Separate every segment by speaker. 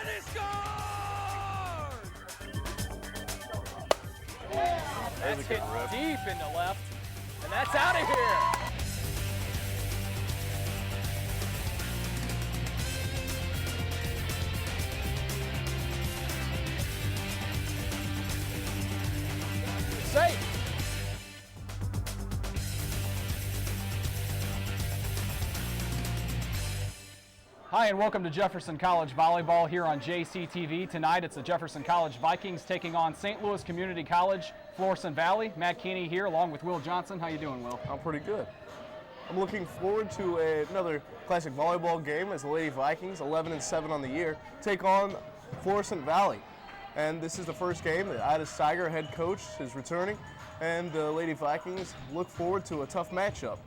Speaker 1: And he scores! That's hit deep into left, and that's out of here. Safe. Hi, and welcome to Jefferson College Volleyball here on JCTV. Tonight it's the Jefferson College Vikings taking on St. Louis Community College, Florissant Valley. Matt Keeney here along with Will Johnson. How you doing, Will?
Speaker 2: I'm pretty good. I'm looking forward to another classic volleyball game as the Lady Vikings, 11-7 on the year, take on Florissant Valley. And this is the first game that Ida Steiger, head coach, is returning, and the Lady Vikings look forward to a tough matchup.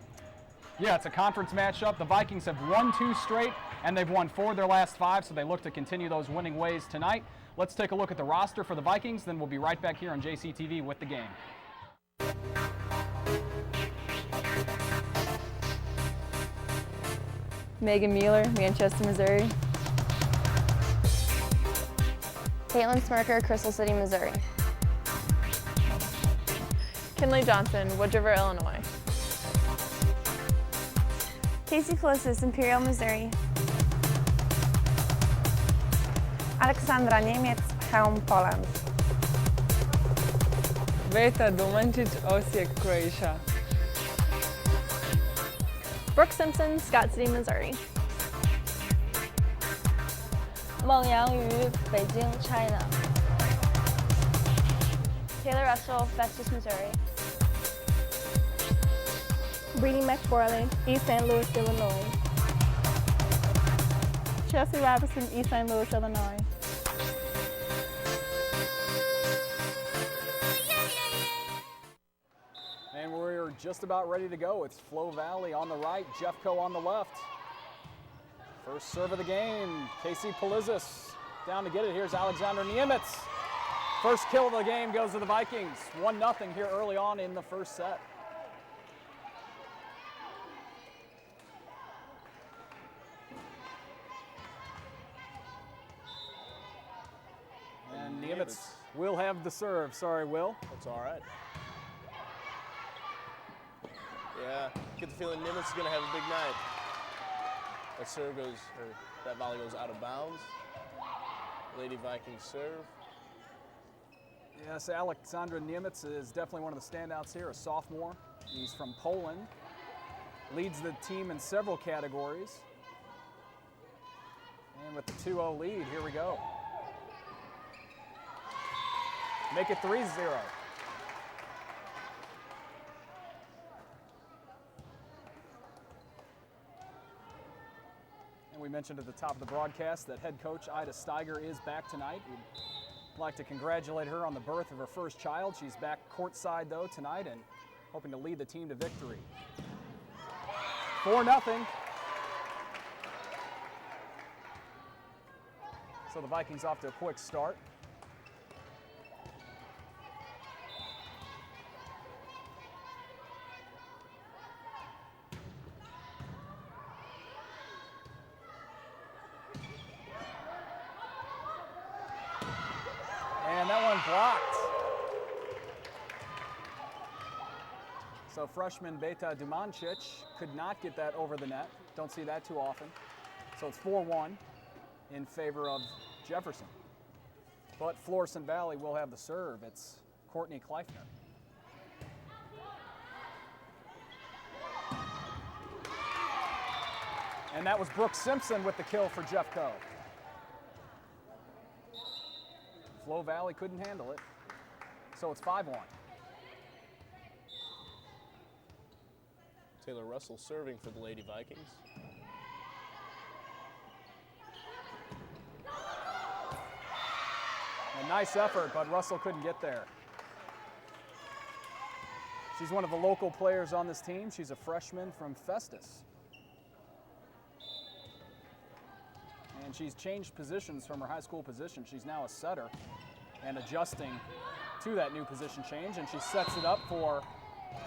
Speaker 1: Yeah, it's a conference matchup. The Vikings have won 2 straight, and they've won 4 of their last 5, so they look to continue those winning ways tonight. Let's take a look at the roster for the Vikings, then we'll be right back here on JCTV with the game.
Speaker 3: Megan Mueller, Manchester, Missouri.
Speaker 4: Caitlin Smirker, Crystal City, Missouri.
Speaker 3: Kinley Johnson, Wood River, Illinois.
Speaker 5: Casey Closis, Imperial, Missouri. Aleksandra Niemiec, Helm, Poland.
Speaker 6: Veta Domancic, Osijek, Croatia.
Speaker 3: Brooke Simpson, Scott City, Missouri.
Speaker 4: 孟阳瑜，北京 China. Taylor Russell, Festus, Missouri.
Speaker 5: Brittany McFarland, East St. Louis, Illinois. Chelsea Robinson, East St. Louis, Illinois.
Speaker 1: And we're just about ready to go. It's Flo Valley on the right, Jeffco on the left. First serve of the game, Casey Polizis down to get it. Here's Alexander Niemiec. First kill of the game goes to the Vikings. 1-0 here early on in the first set. And Niemiec will have the serve. Sorry, Will.
Speaker 2: That's all right. Yeah, get the feeling Niemiec is going to have a big night. That serve goes, or that volley goes out of bounds. Lady Vikings serve.
Speaker 1: Yes, Alexandra Niemiec is definitely one of the standouts here, a sophomore. He's from Poland, leads the team in several categories. And with the 2-0 lead, here we go. Make it 3-0. We mentioned at the top of the broadcast that head coach Ida Steiger is back tonight. We'd like to congratulate her on the birth of her first child. She's back courtside though tonight and hoping to lead the team to victory. 4-0. So the Vikings off to a quick start. And that one blocked. So freshman Beta Dumancic could not get that over the net. Don't see that too often. So it's 4-1 in favor of Jefferson. But Florissant Valley will have the serve. It's Courtney Kleifner. And that was Brooke Simpson with the kill for Jeffco. Flo Valley couldn't handle it, so it's 5-1.
Speaker 2: Taylor Russell serving for the Lady Vikings.
Speaker 1: A nice effort, but Russell couldn't get there. She's one of the local players on this team. She's a freshman from Festus. And she's changed positions from her high school position. She's now a setter and adjusting to that new position change, and she sets it up for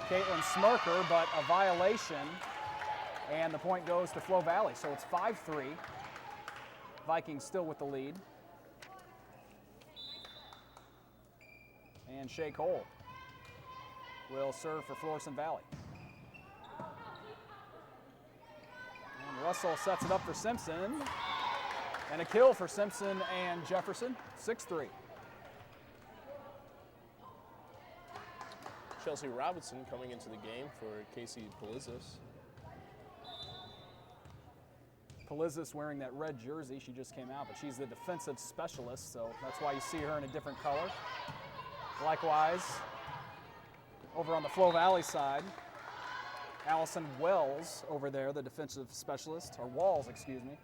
Speaker 1: Caitlin Smirker, but a violation, and the point goes to Flo Valley. So it's 5-3. Vikings still with the lead. And Shea Cole will serve for Florissant Valley. And Russell sets it up for Simpson. And a kill for Simpson and Jefferson, 6-3.
Speaker 2: Chelsea Robinson coming into the game for Casey Polizis.
Speaker 1: Polizis wearing that red jersey. She just came out, but she's the defensive specialist, so that's why you see her in a different color. Likewise, over on the Flo Valley side, Allison Wells over there, the defensive specialist, or Walls, excuse me.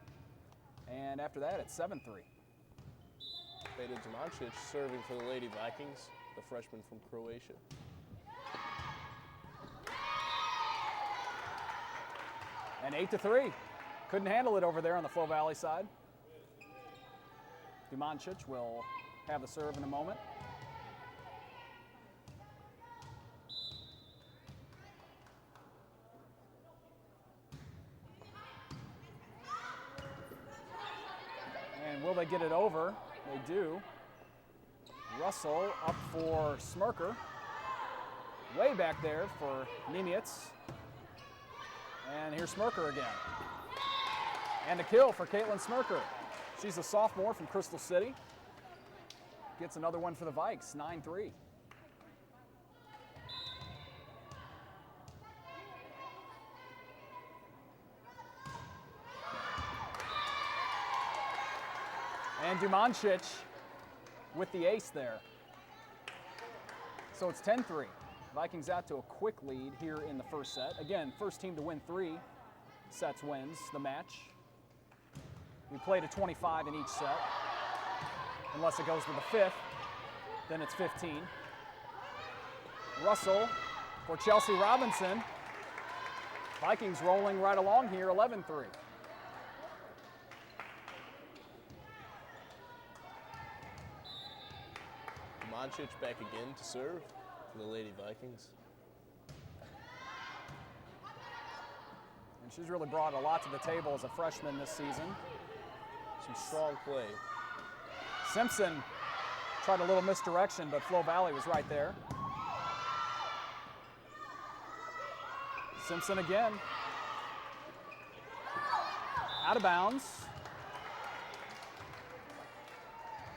Speaker 1: And after that, it's 7-3.
Speaker 2: Beta Domancic serving for the Lady Vikings, the freshman from Croatia.
Speaker 1: And 8-3. Couldn't handle it over there on the Flo Valley side. Domancic will have the serve in a moment. And will they get it over? They do. Russell up for Smirker. Way back there for Niemietz. And here's Smirker again. And a kill for Caitlin Smirker. She's a sophomore from Crystal City. Gets another one for the Vikes, 9-3. And Domancic with the ace there. So it's 10-3. Vikings out to a quick lead here in the first set. Again, first team to win 3 sets wins the match. We play to 25 in each set. Unless it goes to the 5th, then it's 15. Russell for Chelsea Robinson. Vikings rolling right along here, 11-3.
Speaker 2: Domancic back again to serve for the Lady Vikings.
Speaker 1: And she's really brought a lot to the table as a freshman this season.
Speaker 2: Some strong play.
Speaker 1: Simpson tried a little misdirection, but Flo Valley was right there. Simpson again. Out of bounds.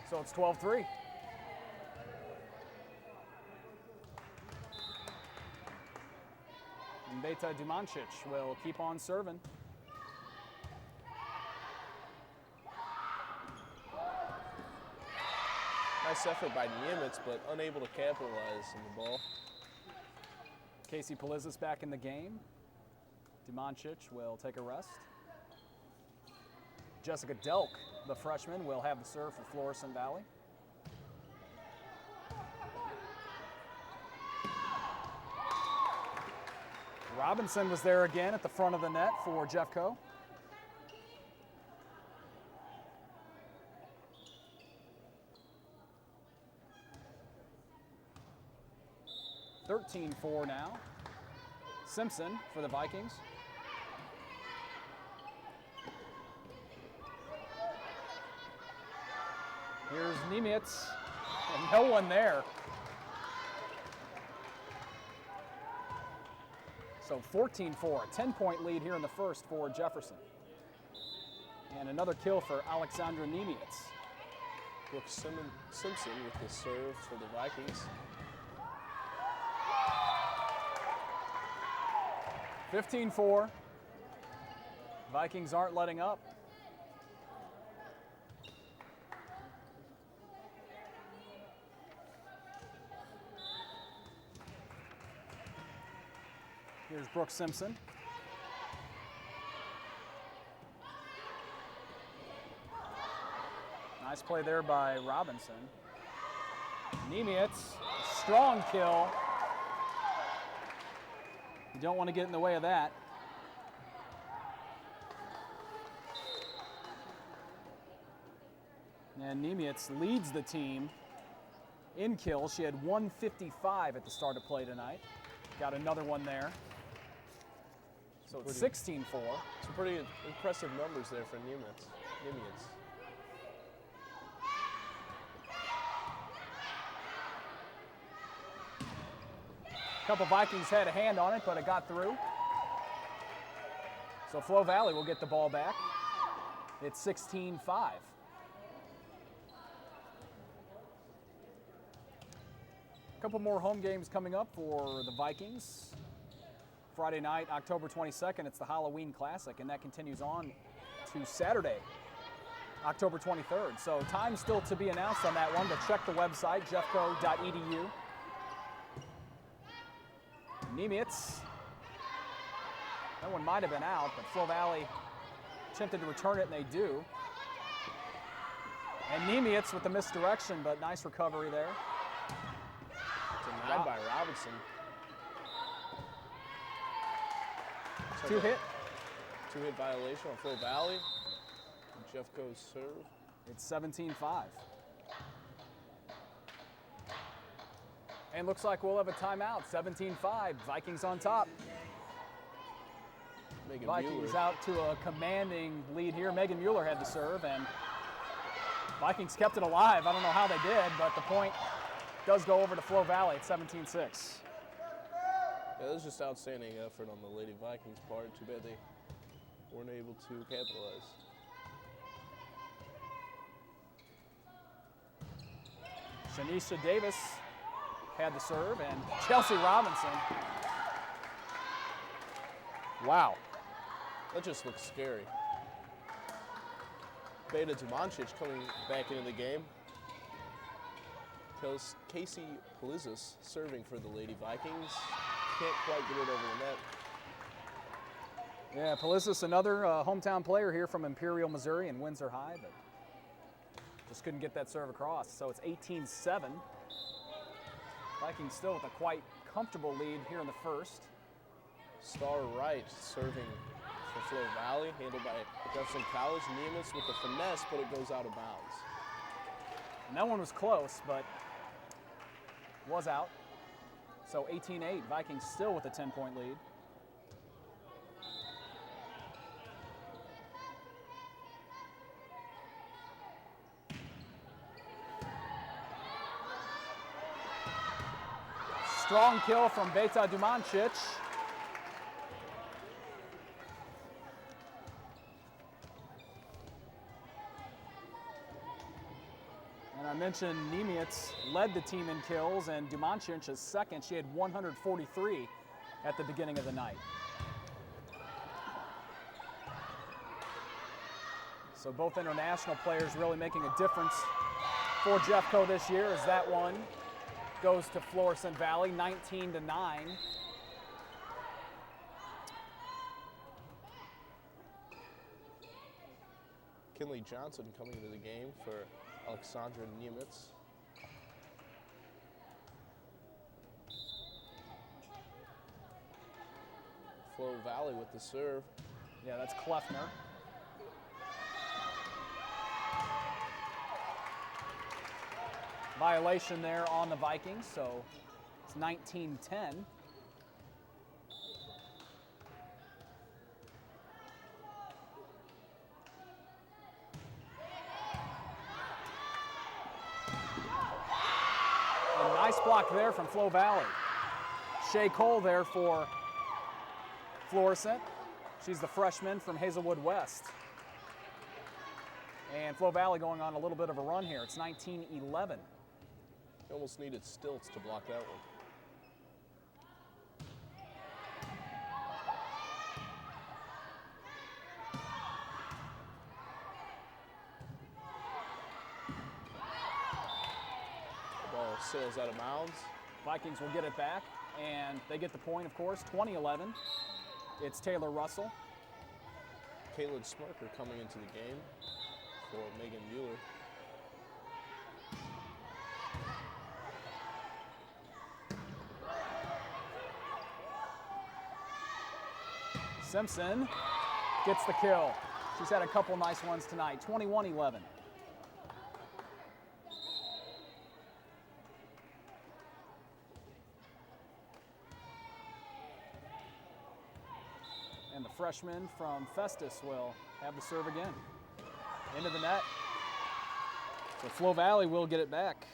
Speaker 1: So it's 12-3. And Beta Domancic will keep on serving.
Speaker 2: Nice effort by Niemietz, but unable to capitalize on the ball.
Speaker 1: Casey Polizis back in the game. Domancic will take a rest. Jessica Delk, the freshman, will have the serve for Florissant Valley. Robinson was there again at the front of the net for Jeffco. (13-4) now. Simpson for the Vikings. Here's Niemietz, and no one there. So 14-4, a 10-point lead here in the first for Jefferson. And another kill for Alexandra Niemietz.
Speaker 2: Brooke Simpson with the serve for the Vikings.
Speaker 1: 15-4. Vikings aren't letting up. Here's Brooke Simpson. Nice play there by Robinson. Niemietz, strong kill. You don't want to get in the way of that. And Niemietz leads the team in kills. She had 155 at the start of play tonight. Got another one there. So it's 16-4.
Speaker 2: Some pretty impressive numbers there for Niemietz.
Speaker 1: A couple Vikings had a hand on it, but it got through. So Flo Valley will get the ball back. It's 16-5. A couple more home games coming up for the Vikings. Friday night, October 22nd, it's the Halloween Classic, and that continues on to Saturday, October 23rd. So time still to be announced on that one, but check the website, jeffco.edu. Niemitz. That one might have been out, but Flo Valley attempted to return it, and they do. And Niemitz with the misdirection, but nice recovery there.
Speaker 2: Denied by Robinson.
Speaker 1: Two-hit.
Speaker 2: Two-hit violation on Flo Valley. Jeffco's serve.
Speaker 1: It's 17-5. And looks like we'll have a timeout. 17-5. Vikings on top.
Speaker 2: Megan
Speaker 1: Vikings
Speaker 2: Mueller.
Speaker 1: out to a commanding lead here. Megan Mueller had the serve, and Vikings kept it alive. I don't know how they did, but the point does go over to Flo Valley at 17-6.
Speaker 2: Yeah, that was just outstanding effort on the Lady Vikings part. Too bad they weren't able to capitalize.
Speaker 1: Shanisha Davis had the serve, and Chelsea Robinson. Wow.
Speaker 2: That just looks scary. Beta Dumancic coming back into the game. Tells Casey Polizis serving for the Lady Vikings. Can't quite get it over the net.
Speaker 1: Yeah, Polizis, another hometown player here from Imperial, Missouri, and Windsor High, but just couldn't get that serve across. So it's 18-7. Vikings still with a quite comfortable lead here in the first.
Speaker 2: Star Wright serving for Flo Valley, handled by Jefferson College. Niemitz with the finesse, but it goes out of bounds.
Speaker 1: And that one was close, but was out. So 18-8, Vikings still with a 10-point lead. Strong kill from Beta Dumancic. And I mentioned Niemitz led the team in kills, and Dumancic is second. She had 143 at the beginning of the night. So both international players really making a difference for Jeffco this year, as that one goes to Florissant Valley, 19-9.
Speaker 2: Kinley Johnson coming into the game for Alexandra Niemitz. Flo Valley with the serve.
Speaker 1: Yeah, that's Kleffner. Violation there on the Vikings, so it's 19-10. A nice block there from Flo Valley. Shea Cole there for Florissant. She's the freshman from Hazelwood West. And Flo Valley going on a little bit of a run here. It's 19-11.
Speaker 2: You almost needed stilts to block that one. The ball sails out of bounds.
Speaker 1: Vikings will get it back, and they get the point, of course, 20-11. It's Taylor Russell.
Speaker 2: Caitlin Smirker coming into the game for Megan Mueller.
Speaker 1: Simpson gets the kill. She's had a couple nice ones tonight, 21-11. And the freshman from Festus will have the serve again. Into the net. So Flo Valley will get it back.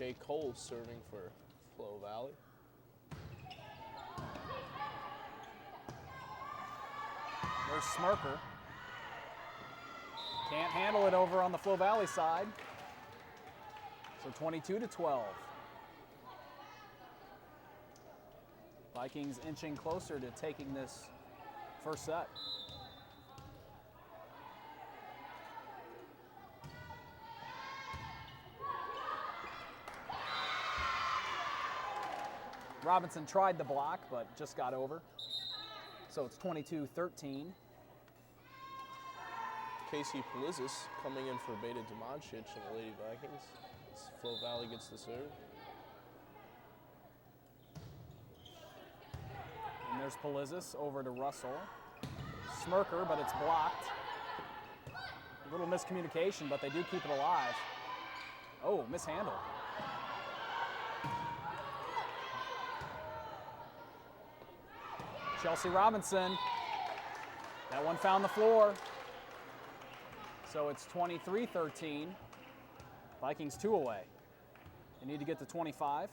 Speaker 2: Shea Cole serving for Flo Valley.
Speaker 1: There's Smirker. Can't handle it over on the Flo Valley side. So 22-12. Vikings inching closer to taking this first set. Robinson tried the block, but just got over. So it's 22-13.
Speaker 2: Casey Polizis coming in for Beta Domancic and the Lady Vikings. As Flo Valley gets the serve.
Speaker 1: And there's Polizis over to Russell. Smirker, but it's blocked. A little miscommunication, but they do keep it alive. Oh, mishandle. Chelsea Robinson. That one found the floor. So it's 23-13. Vikings 2 away. They need to get to 25.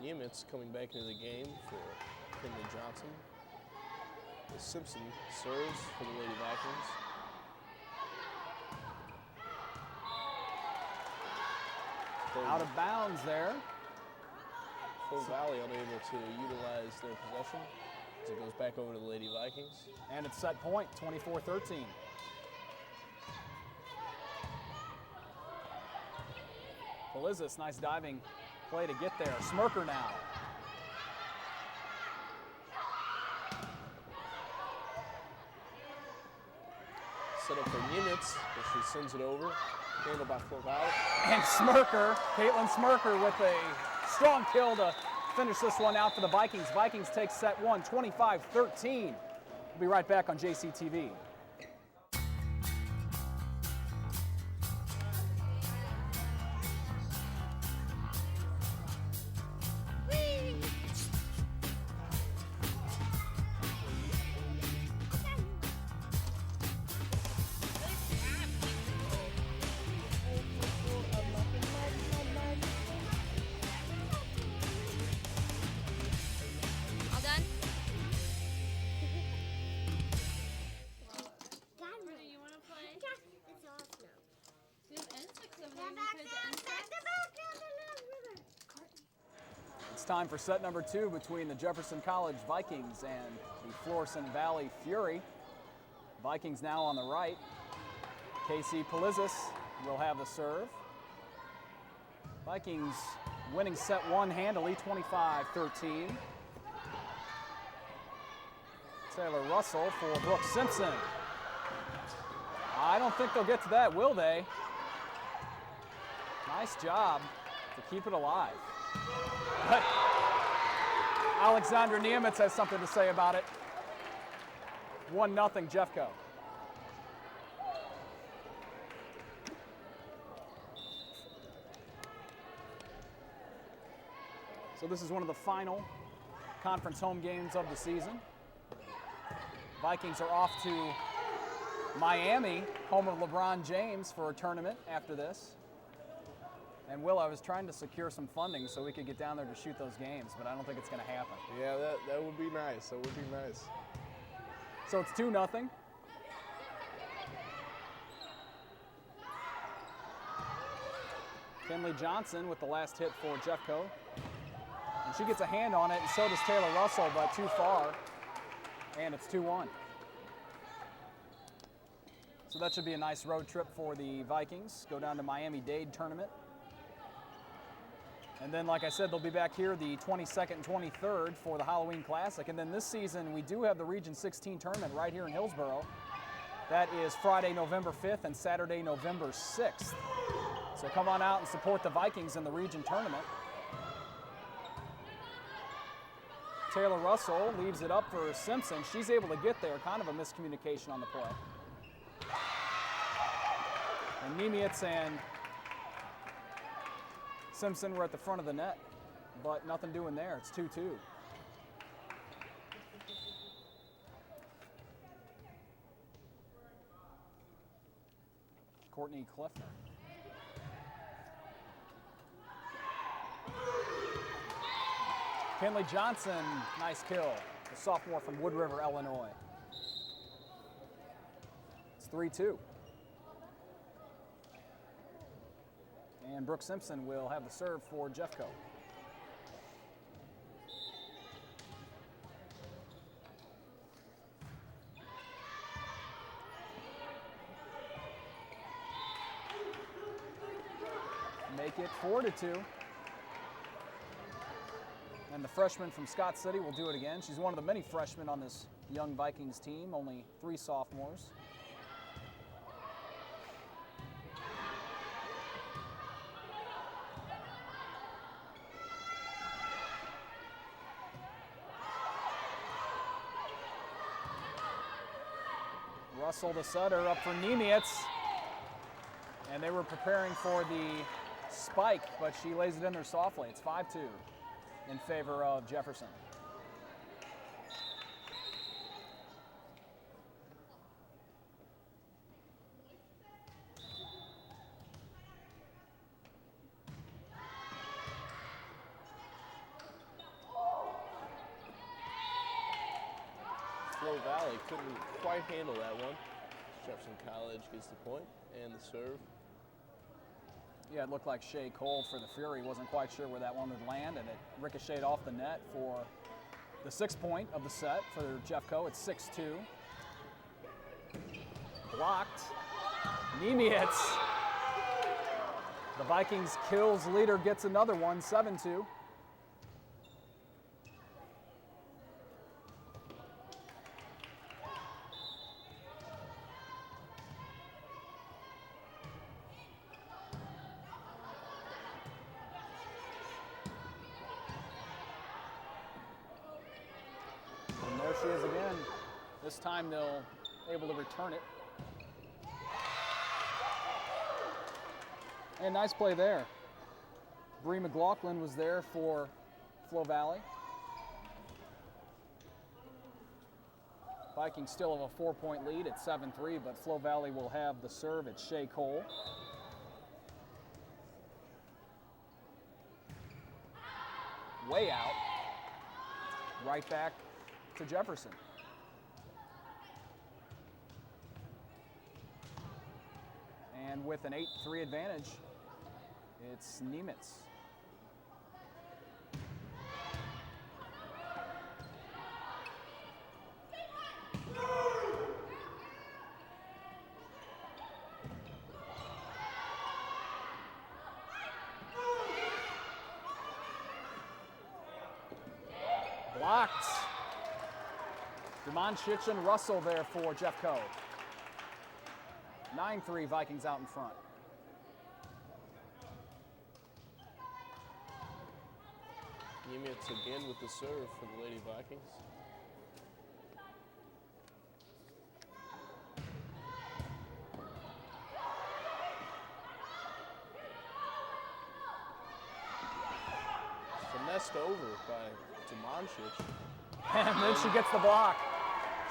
Speaker 2: Nimitz coming back into the game for Kinley Johnson. As Simpson serves for the Lady Vikings.
Speaker 1: Out of bounds there.
Speaker 2: Flo Valley unable to utilize their possession as it goes back over to the Lady Vikings.
Speaker 1: And it's set point, 24-13. Polizis, nice diving play to get there. Smirker now.
Speaker 2: Set up for Nimitz as she sends it over. Handled by Flo Valley.
Speaker 1: And Smirker, Caitlin Smirker with a strong kill to finish this one out for the Vikings. Vikings take set one, 25-13. We'll be right back on JCTV.
Speaker 7: All done?
Speaker 1: It's time for set number 2 between the Jefferson College Vikings and the Florissant Valley Fury. Vikings now on the right. Casey Polizis will have the serve. Vikings winning set 1 handily, 25-13. Taylor Russell for Brooke Simpson. I don't think they'll get to that, will they? Nice job to keep it alive. But Alexander Nimitz has something to say about it. 1-0 Jeffco. So this is one of the final conference home games of the season. Vikings are off to Miami, home of LeBron James, for a tournament after this. And Will, I was trying to secure some funding so we could get down there to shoot those games, but I don't think it's going to happen.
Speaker 2: Yeah, that would be nice. That would be nice.
Speaker 1: So it's 2-0. Kinley Johnson with the last hit for Jeffco. And she gets a hand on it, and so does Taylor Russell, but too far. And it's 2-1. So that should be a nice road trip for the Vikings. Go down to Miami-Dade tournament. And then, like I said, they'll be back here the 22nd and 23rd for the Halloween Classic. And then this season, we do have the Region 16 tournament right here in Hillsboro. That is Friday, November 5th and Saturday, November 6th. So come on out and support the Vikings in the region tournament. Taylor Russell leaves it up for Simpson. She's able to get there, kind of a miscommunication on the play. And Nimitz and Simpson were at the front of the net, but nothing doing there. It's 2-2. Courtney Cliffner. Kinley Johnson, nice kill. The sophomore from Wood River, Illinois. It's 3-2. And Brooke Simpson will have the serve for Jeffco. Make it 4-2. And the freshman from Scott City will do it again. She's one of the many freshmen on this young Vikings team, only 3 sophomores. Russell the setter up for Niemietz. And they were preparing for the spike, but she lays it in there softly. It's 5-2 in favor of Jefferson.
Speaker 2: Flo Valley couldn't quite handle that one. Jefferson College gets the point and the serve.
Speaker 1: Yeah, it looked like Shay Cole for the Fury. Wasn't quite sure where that one would land, and it ricocheted off the net for the 6th point of the set for Jeffco. It's 6-2. Blocked. Niemietz. The Vikings kills leader gets another one, 7-2. And there she is again. This time they'll able to return it. And nice play there. Bree McLaughlin was there for Flo Valley. Vikings still have a 4-point lead at 7-3, but Flo Valley will have the serve at Shay Cole. Way out. Right back to Jefferson. And with an 8-3 advantage, it's Niemietz. Blocked. Demonchich and Russell there for Jeffco. 9-3 Vikings out in front.
Speaker 2: Niemietz again with the serve for the Lady Vikings. Finessed over by Demonchich.
Speaker 1: And then she gets the block.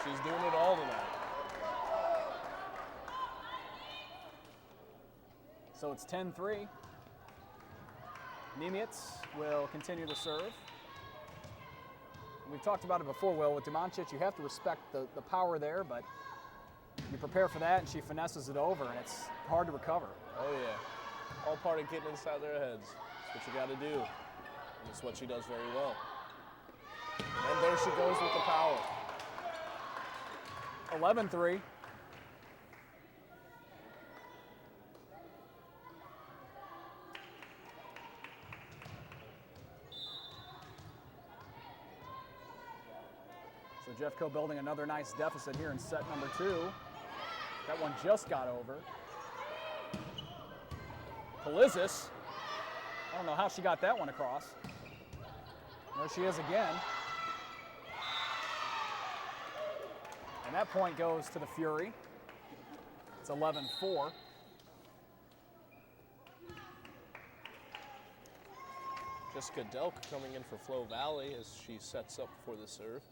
Speaker 2: She's doing it all tonight.
Speaker 1: So it's 10-3. Niemietz will continue to serve. We've talked about it before, Will. With Demonchich, you have to respect the power there, but you prepare for that, and she finesses it over, and it's hard to recover.
Speaker 2: Oh, yeah. All part of getting inside their heads. That's what you got to do. And it's what she does very well. And there she goes with the power.
Speaker 1: 11-3. So Jeffco building another nice deficit here in set number 2. That one just got over. Polizis. I don't know how she got that one across. There she is again. And that point goes to the Fury. It's 11-4.
Speaker 2: Jessica Delk coming in for Flo Valley as she sets up for the serve.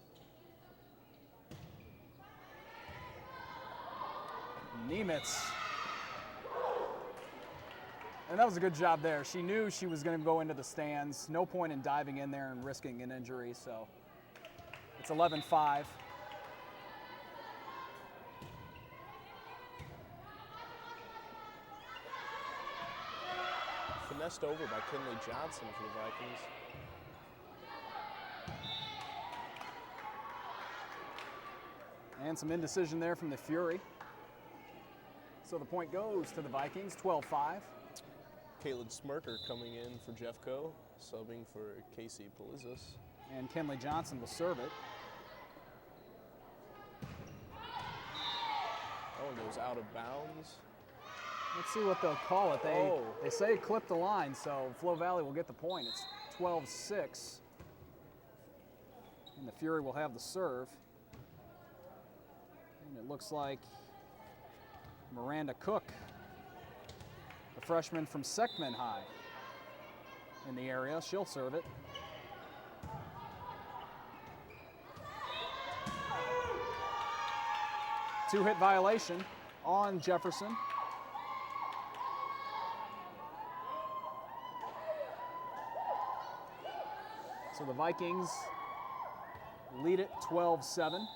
Speaker 1: Niemietz And that was a good job there. She knew she was going to go into the stands. No point in diving in there and risking an injury, so it's 11-5.
Speaker 2: Finessed over by Kinley Johnson for the Vikings.
Speaker 1: And some indecision there from the Fury. So the point goes to the Vikings, 12-5.
Speaker 2: Caitlin Smirker coming in for Jeffco, subbing for Casey Polizis.
Speaker 1: And Kinley Johnson will serve it.
Speaker 2: Oh, and goes out of bounds.
Speaker 1: Let's see what they'll call it. They say it clipped the line, so Flo Valley will get the point. It's 12-6. And the Fury will have the serve. And it looks like Miranda Cook, a freshman from Seckman High in the area. She'll serve it. Two-hit violation on Jefferson. So the Vikings lead it 12-7.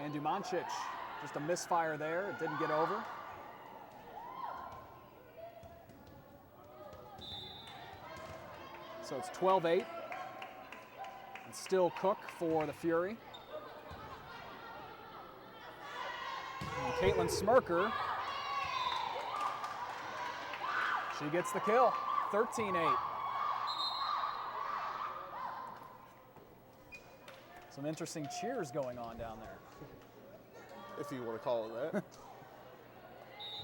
Speaker 1: And Dumancic, just a misfire there. It didn't get over. So it's 12-8. And still Cook for the Fury. And Caitlin Smirker, she gets the kill, 13-8. Some interesting cheers going on down there.
Speaker 2: If you want to call it that.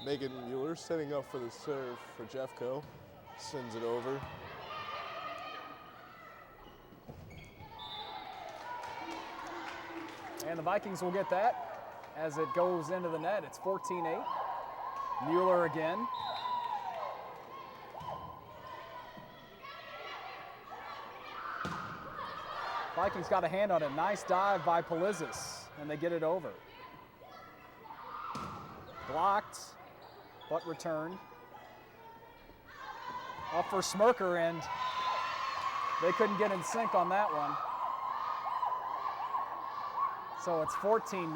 Speaker 2: Megan Mueller setting up for the serve for Jeffco. Sends it over.
Speaker 1: And the Vikings will get that as it goes into the net. It's 14-8. Mueller again. Vikings got a hand on it. Nice dive by Polizis, and they get it over. Blocked, but returned. Up for Smirker, and they couldn't get in sync on that one. So it's 14-9.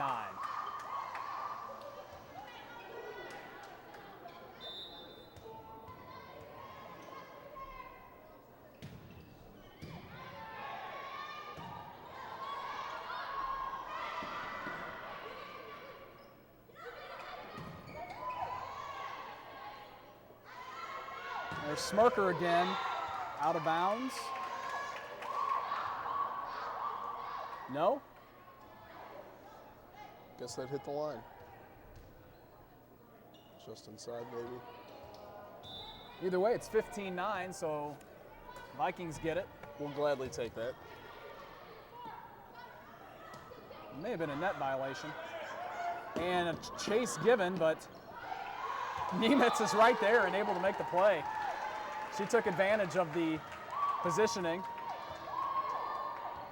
Speaker 1: There's Smirker again, out of bounds. No?
Speaker 2: Guess that hit the line. Just inside, maybe.
Speaker 1: Either way, it's 15-9, so Vikings get it.
Speaker 2: We'll gladly take that.
Speaker 1: It may have been a net violation. And a chase given, but Nemitz is right there and able to make the play. She took advantage of the positioning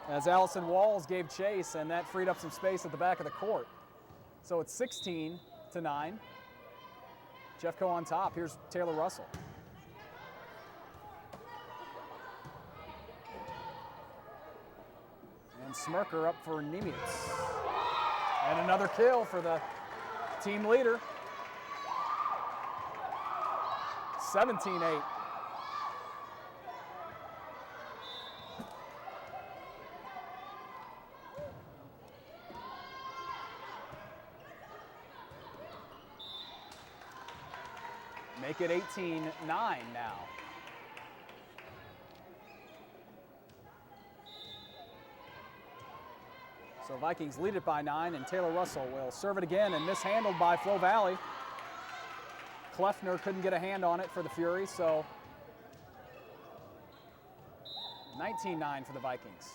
Speaker 1: as Allison Walls gave chase, and that freed up some space at the back of the court. So it's 16-9. Jeffco on top. Here's Taylor Russell. And Smirker up for Nemitz. And another kill for the team leader. 17-8. Make it 18-9 now. So Vikings lead it by 9, and Taylor Russell will serve it again and mishandled by Flo Valley. Kleffner couldn't get a hand on it for the Fury, so 19-9 for the Vikings.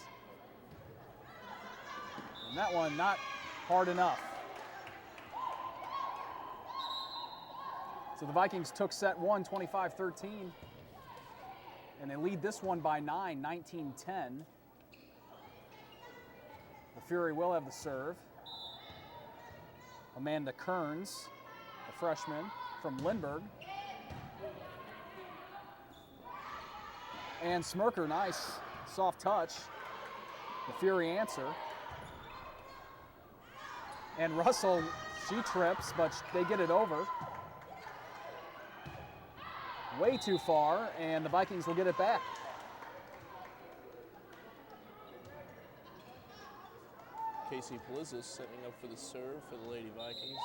Speaker 1: And that one not hard enough. So the Vikings took set one, 25-13, and they lead this one by 9, 19-10. The Fury will have the serve. Amanda Kearns, a freshman from Lindbergh. And Smirker, nice soft touch. The Fury answer. And Russell, she trips, but they get it over. Way too far, and the Vikings will get it back.
Speaker 2: Casey Polizis setting up for the serve for the Lady Vikings.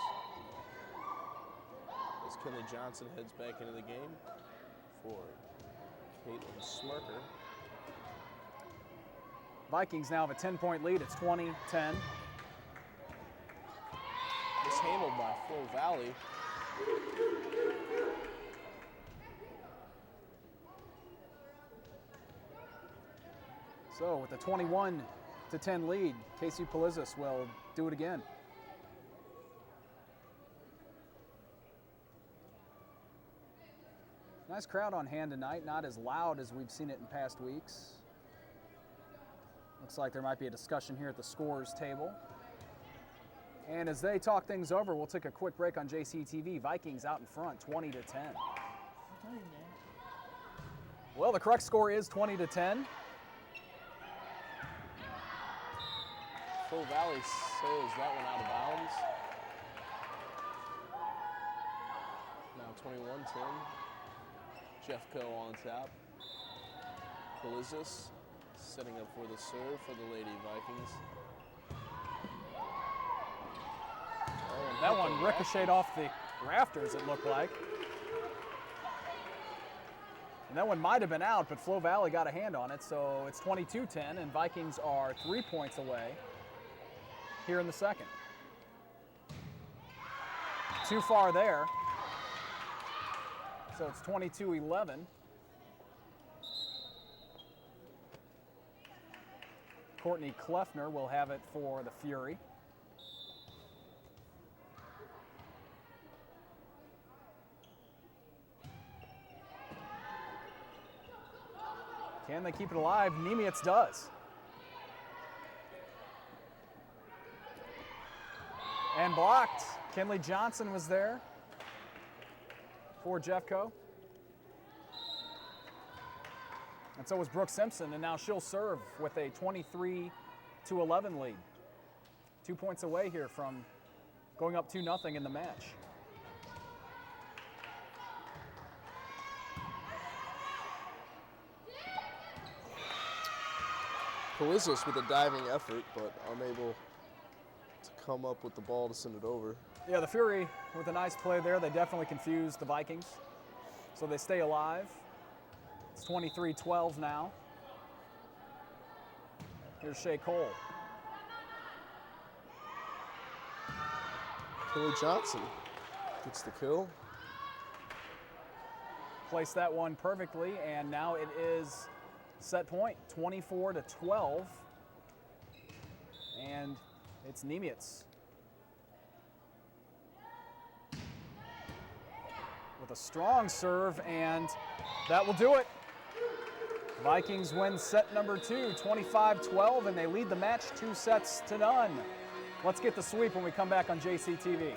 Speaker 2: As Kinley Johnson heads back into the game for Caitlin Smirker.
Speaker 1: Vikings now have a 10-point lead. It's 20-10.
Speaker 2: Mishandled by Flo Valley.
Speaker 1: So with a 21-10 lead, Casey Polizis will do it again. Nice crowd on hand tonight, not as loud as we've seen it in past weeks. Looks like there might be a discussion here at the scorers table. And as they talk things over, we'll take a quick break on JCTV. Vikings out in front, 20-10. Well, the correct score is 20-10.
Speaker 2: Flo Valley sails that one out of bounds. Now 21-10. Jeffco on top. Polizis setting up for the serve for the Lady Vikings. Oh,
Speaker 1: That one ricocheted off the rafters, it looked like. And that one might have been out, but Flo Valley got a hand on it, so it's 22-10, and Vikings are 3 points away here in the second. Too far there. So it's 22-11. Courtney Kleffner will have it for the Fury. Can they keep it alive? Niemietz does. And blocked. Kinley Johnson was there for Jeffco. And so was Brooke Simpson, and now she'll serve with a 23-11 lead. 2 points away here from going up 2-0 in the match.
Speaker 2: Polizis with a diving effort, but unable to come up with the ball to send it over.
Speaker 1: Yeah, the Fury with a nice play there. They definitely confused the Vikings, so they stay alive. It's 23-12 now. Here's Shea Cole.
Speaker 2: Kinley Johnson gets the kill.
Speaker 1: Placed that one perfectly, and now it is set point, 24-12. And it's Niemietz with a strong serve, and that will do it. Vikings win set number 2, 25-12, and they lead the match 2-0. Let's get the sweep when we come back on JCTV.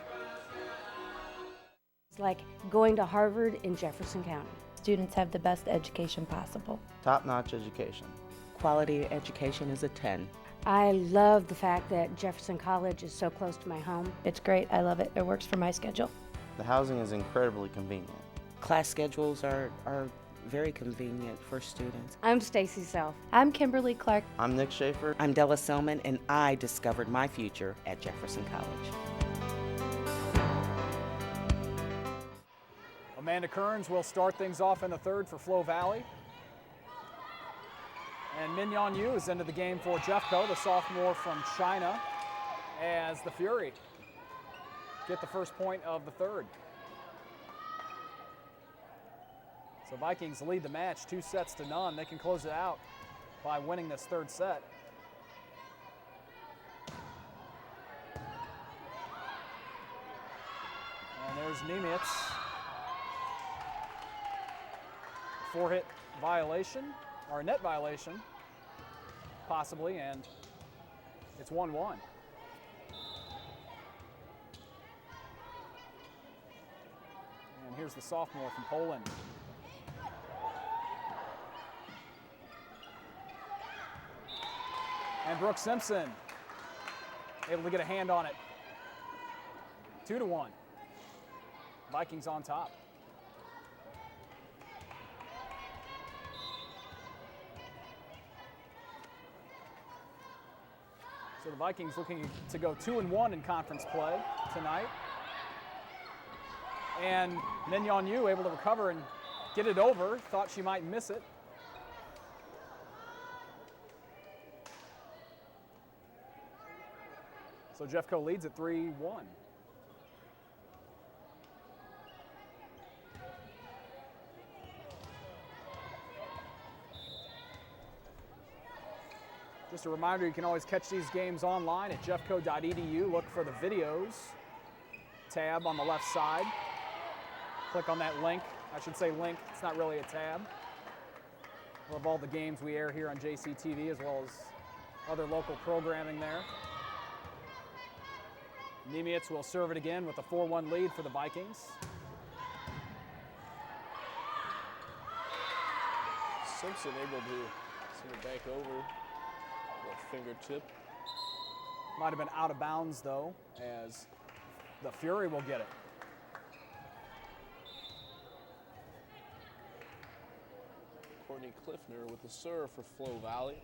Speaker 7: It's like going to Harvard in Jefferson County.
Speaker 8: Students have the best education possible.
Speaker 9: Top-notch education.
Speaker 10: Quality education is a 10.
Speaker 7: I love the fact that Jefferson College is so close to my home.
Speaker 8: It's great. I love it. It works for my schedule.
Speaker 9: The housing is incredibly convenient.
Speaker 10: Class schedules are very convenient for students.
Speaker 7: I'm Stacy Self.
Speaker 8: I'm Kimberly Clark.
Speaker 9: I'm Nick Schaefer.
Speaker 10: I'm Della Selman, and I discovered my future at Jefferson College.
Speaker 1: Amanda Kearns will start things off in the third for Flo Valley. And Mignon Yu is into the game for Jeffco, the sophomore from China, as the Fury get the first point of the third. So Vikings lead the match 2-0. They can close it out by winning this third set. And there's Niemietz. Four-hit violation, or a net violation, possibly, and It's 1-1. And here's the sophomore from Poland. And Brooke Simpson able to get a hand on it. 2-1. Vikings on top. So the Vikings looking to go 2-1 in conference play tonight. And Mignon Yu able to recover and get it over. Thought she might miss it. So Jeffco leads at 3-1. Just a reminder, you can always catch these games online at jeffco.edu. Look for the videos tab on the left side. Click on that link. I should say link, it's not really a tab. We'll have all the games we air here on JCTV as well as other local programming there. Niemietz will serve it again with a 4-1 lead for the Vikings.
Speaker 2: Simpson able to send it back over the fingertip.
Speaker 1: Might have been out of bounds though, as the Fury will get it.
Speaker 2: Courtney Cliffner with the serve for Flo Valley.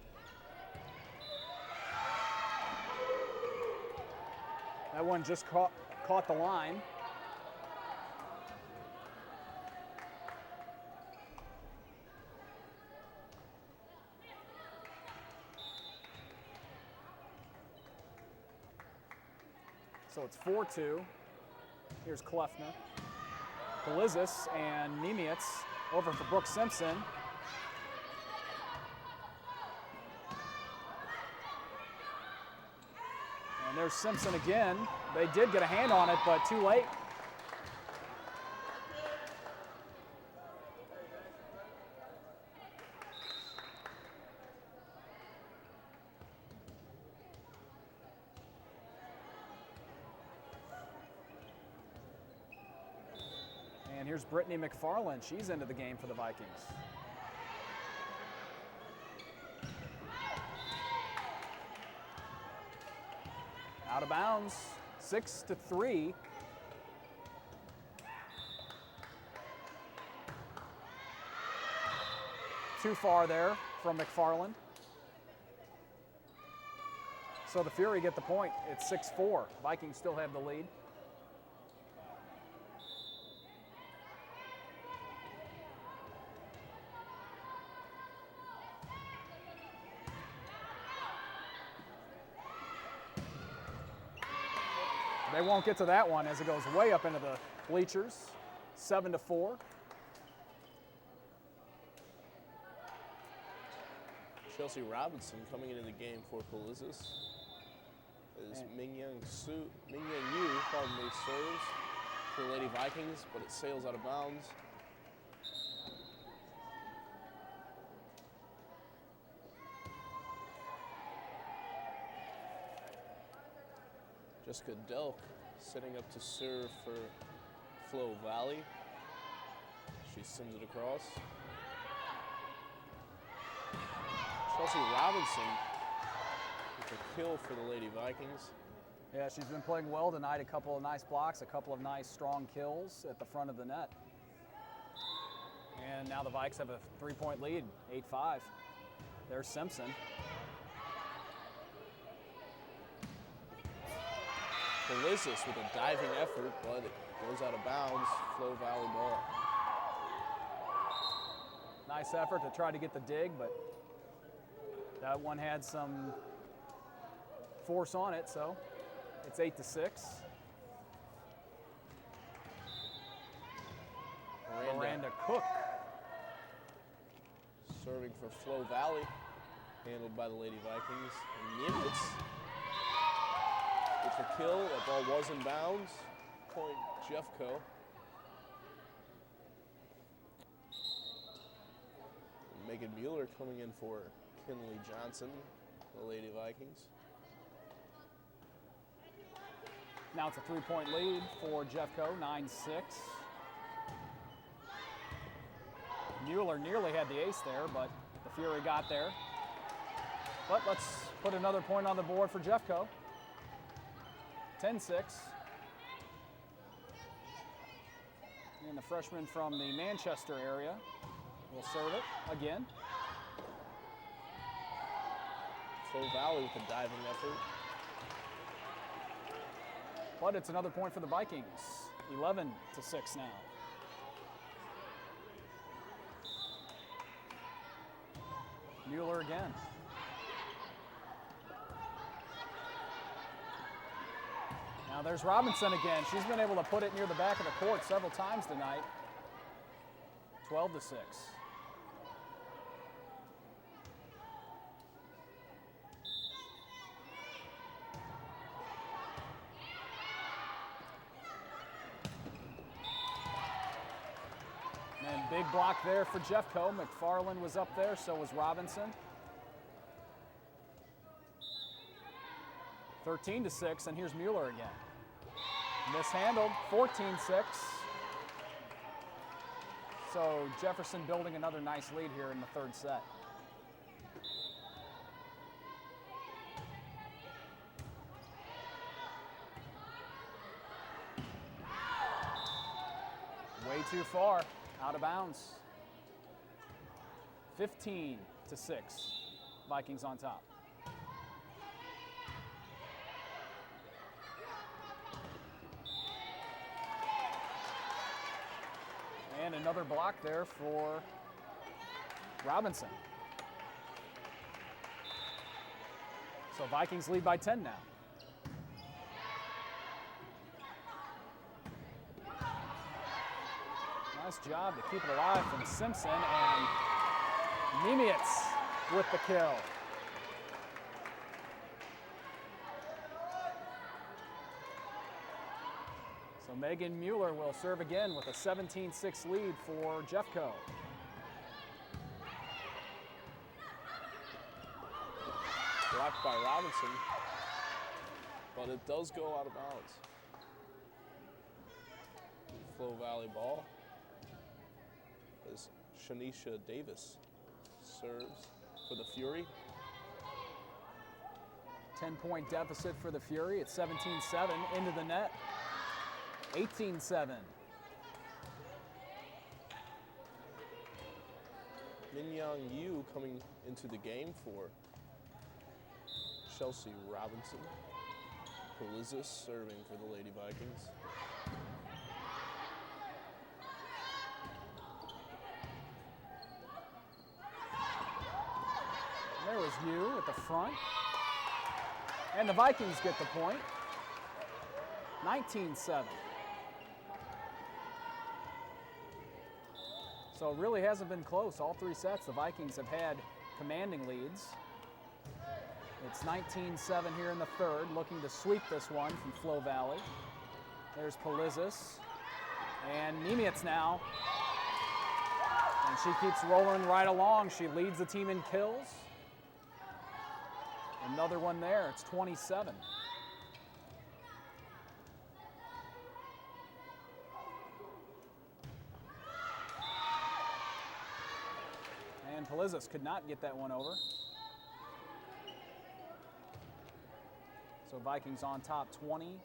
Speaker 1: That one just caught the line. So it's 4-2. Here's Kleffner. Polizis and Niemietz over for Brooke Simpson. And there's Simpson again. They did get a hand on it, but too late. And here's Brittany McFarland. She's into the game for the Vikings. Out of bounds, 6-3. Too far there from McFarland. So the Fury get the point. It's 6-4. Vikings still have the lead. They won't get to that one as it goes way up into the bleachers. 7-4.
Speaker 2: Chelsea Robinson coming into the game for Polizis. As Mignon Yu, serves for Lady Vikings, but it sails out of bounds. Jessica Delk setting up to serve for Flo Valley. She sends it across. Chelsea Robinson with a kill for the Lady Vikings.
Speaker 1: Yeah, she's been playing well tonight. A couple of nice blocks, a couple of nice strong kills at the front of the net. And now the Vikes have a 3-point lead, 8-5. There's Simpson.
Speaker 2: Polizis with a diving effort, but it goes out of bounds. Flo Valley ball.
Speaker 1: Nice effort to try to get the dig, but that one had some force on it, so it's 8-6. Miranda Cook
Speaker 2: serving for Flo Valley, handled by the Lady Vikings. And Niemietz with the kill. That ball was in bounds. Point Jeffco. Megan Mueller coming in for Kinley Johnson, the Lady Vikings.
Speaker 1: Now it's a 3-point lead for Jeffco, 9-6. Mueller nearly had the ace there, but the Fury got there. But let's put another point on the board for Jeffco. 10-6. And the freshman from the Manchester area will serve it again.
Speaker 2: Flo Valley with a diving effort.
Speaker 1: But it's another point for the Vikings. 11-6 now. Mueller again. Now there's Robinson again. She's been able to put it near the back of the court several times tonight. 12-6. And big block there for Jeffco. McFarland was up there, so was Robinson. 13-6, and here's Mueller again. Mishandled, 14-6. So Jefferson building another nice lead here in the third set. Way too far, out of bounds. 15-6, Vikings on top. And another block there for Robinson. So Vikings lead by 10 now. Nice job to keep it alive from Simpson, and Niemietz with the kill. So Megan Mueller will serve again with a 17-6 lead for Jeffco.
Speaker 2: Blocked by Robinson, but it does go out of bounds. Flo Valley ball as Shanisha Davis serves for the Fury.
Speaker 1: 10-point deficit for the Fury. It's 17-7 into the net. 18-7.
Speaker 2: Minyoung Yu coming into the game for Chelsea Robinson. Polizis serving for the Lady Vikings.
Speaker 1: There was Yu at the front. And the Vikings get the point. 19-7. So it really hasn't been close. All three sets, the Vikings have had commanding leads. It's 19-7 here in the third, looking to sweep this one from Flo Valley. There's Polizis. And Niemietz now. And she keeps rolling right along. She leads the team in kills. Another one there. It's 27. And Polizis could not get that one over. So Vikings on top 20-8.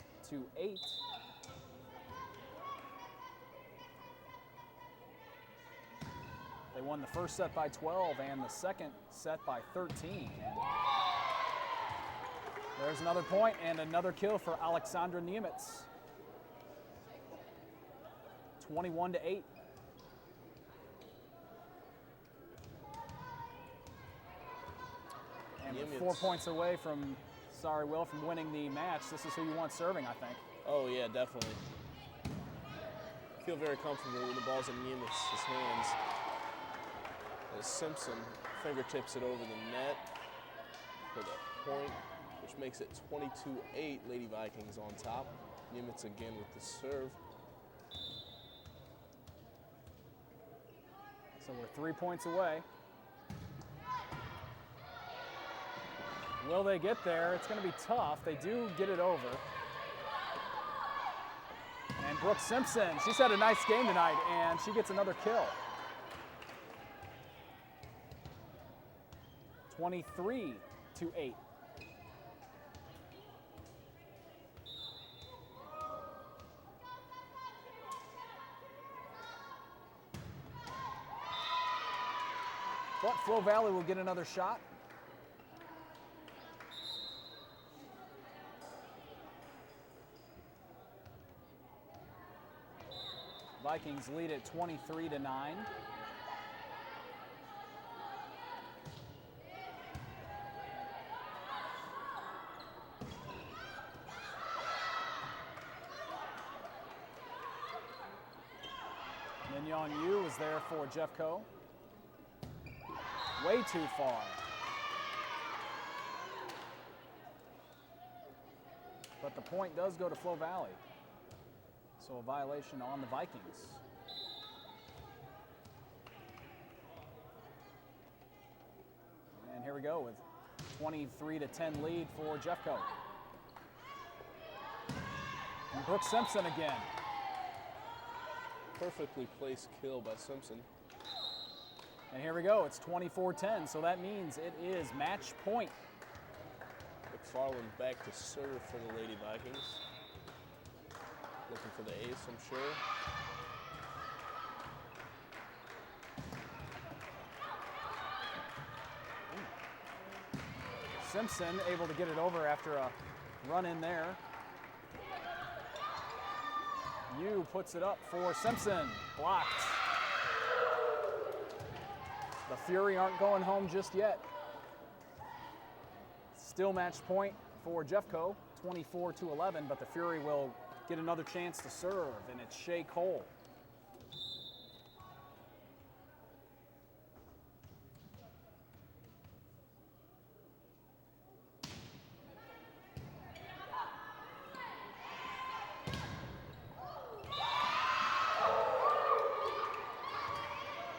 Speaker 1: They won the first set by 12 and the second set by 13. And there's another point and another kill for Alexandra Niemietz. 21-8. And we're 4 points away from, sorry Will, from winning the match. This is who you want serving, I think.
Speaker 2: Oh yeah, definitely. I feel very comfortable when the ball's in Niemitz's hands. As Simpson fingertips it over the net for the point, which makes it 22-8, Lady Vikings on top. Niemietz again with the serve.
Speaker 1: So we're 3 points away. Will they get there? It's going to be tough. They do get it over. Brooke Simpson, she's had a nice game tonight, and she gets another kill. 23-8. But Flo Valley will get another shot. Vikings lead at 23-9. Mignon Yu is there for Jeffco. Way too far. But the point does go to Flo Valley. So a violation on the Vikings. And here we go with 23-10 lead for Jeffco. And Brooke Simpson again.
Speaker 2: Perfectly placed kill by Simpson.
Speaker 1: And here we go, it's 24-10, so that means it is match point.
Speaker 2: McFarland back to serve for the Lady Vikings. Looking for the ace, I'm sure.
Speaker 1: Simpson able to get it over after a run in there. Yu puts it up for Simpson, blocked. The Fury aren't going home just yet. Still match point for Jeffco, 24-11, but the Fury will get another chance to serve, and it's Shea Cole.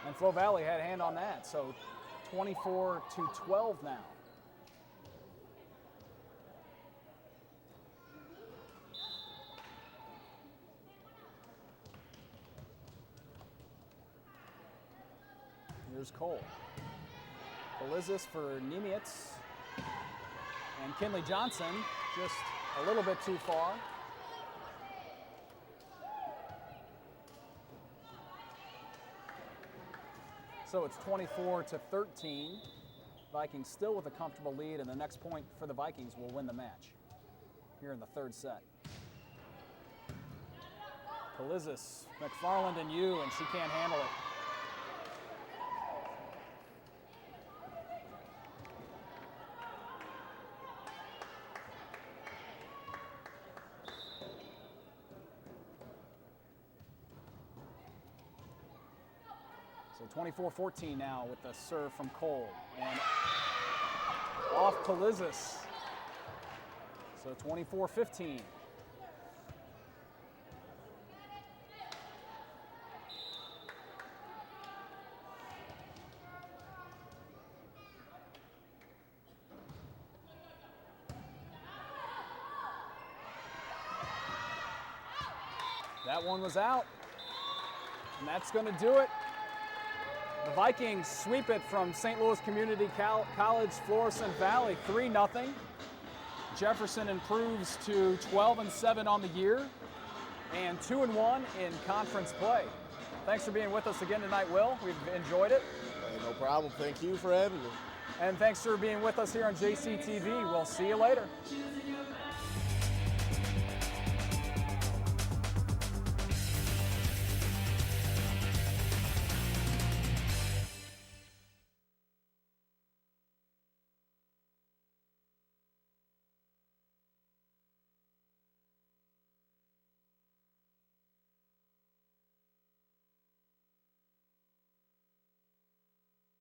Speaker 1: And Flo Valley had a hand on that, so 24-12 now. Here's Cole. Polizis for Niemietz. And Kinley Johnson just a little bit too far. So it's 24-13. Vikings still with a comfortable lead, and the next point for the Vikings will win the match here in the third set. Polizis, McFarland, and Yu, and she can't handle it. So 24-14 now with the serve from Cole. And off Polizis. So 24-15. That one was out. And that's going to do it. The Vikings sweep it from St. Louis Community College, Florissant Valley, 3-0. Jefferson improves to 12-7 on the year and 2-1 in conference play. Thanks for being with us again tonight, Will. We've enjoyed it.
Speaker 2: Hey, no problem. Thank you for having me.
Speaker 1: And thanks for being with us here on JCTV. We'll see you later.